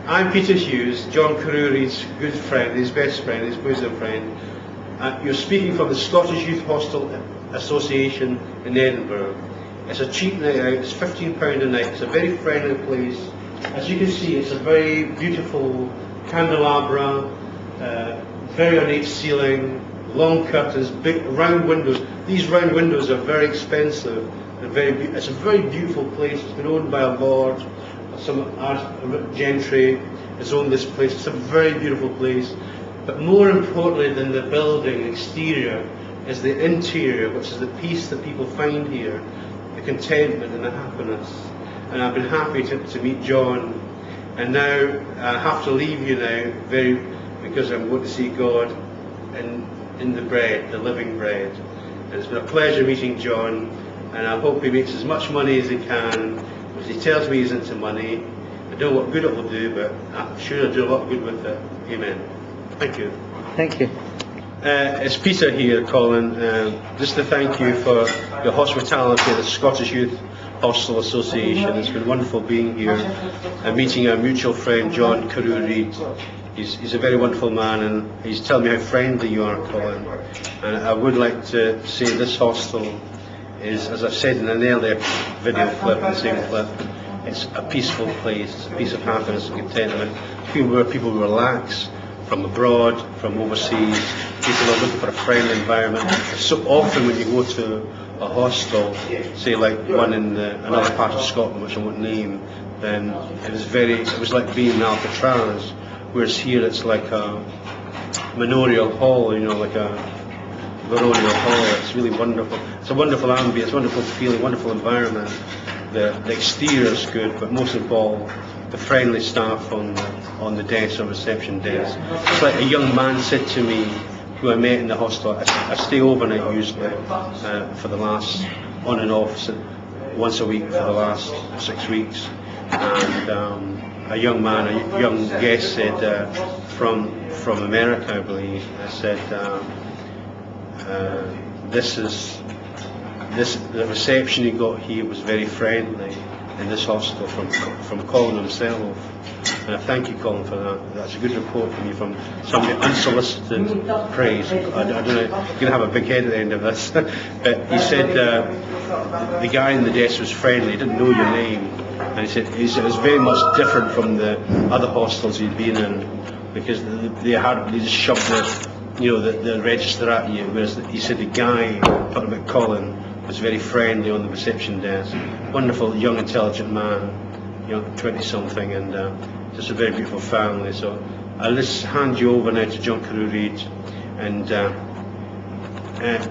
I'm Peter Hughes, John Carury's good friend, his best friend, his bosom friend. You're speaking from the Scottish Youth Hostel Association in Edinburgh. It's a cheap night out, it's £15 a night, it's a very friendly place. As you can see, it's a very beautiful candelabra, very ornate ceiling, long curtains, big round windows. These round windows are very expensive. It's a very beautiful place. It's been owned by a lord, some art gentry has owned this place. It's a very beautiful place. But more importantly than the building exterior is the interior, which is the peace that people find here, the contentment and the happiness. And I've been happy to meet John. And now I have to leave you now, because I'm going to see God in the bread, the living bread. And it's been a pleasure meeting John, and I hope he makes as much money as he can, because he tells me he's into money. I don't know what good it will do, but I'm sure it'll do a lot of good with it. Amen. Thank you. Thank you. It's Peter here, Colin, just to thank you for your hospitality at the Scottish Youth Hostel Association. It's been wonderful being here and meeting our mutual friend John Carury. He's a very wonderful man, and he's telling me how friendly you are, Colin. And I would like to say this hostel is, as I've said in an earlier video clip, the same clip, it's a peaceful place, it's a place of happiness and contentment, where people relax from abroad, from overseas. People are looking for a friendly environment. So often when you go to a hostel, say like one in another part of Scotland, which I won't name, then it was like being in Alcatraz. Whereas here it's like a manorial hall, you know, like a baronial hall. It's really wonderful. It's a wonderful ambience, wonderful feeling, wonderful environment. The exterior is good, but most of all, the friendly staff on the desk, or reception desk. It's like a young man said to me, who I met in the hostel. I stay overnight usually for the last, on and off, once a week for the last 6 weeks. And a young man, a young guest said, from America, I believe, said, the reception he got here was very friendly in this hostel from Colin himself. And I thank you, Colin, for that. That's a good report from you, from somebody, unsolicited praise. I don't know, you're going to have a big head at the end of this. But he said the guy in the desk was friendly, he didn't know your name. And he said it was very much different from the other hostels he'd been in, because they just shoved the register at you. Whereas he said the guy, talking about Colin, was very friendly on the reception desk. Wonderful, young, intelligent man, 20-something, and just a very beautiful family. So I'll just hand you over now to John Carury, and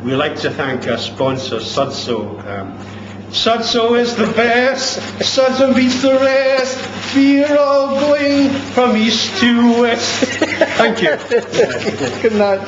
we'd like to thank our sponsor, Sudso. Sudso is the best, Sudso beats the rest, we're all going from east to west. Thank you. Good night.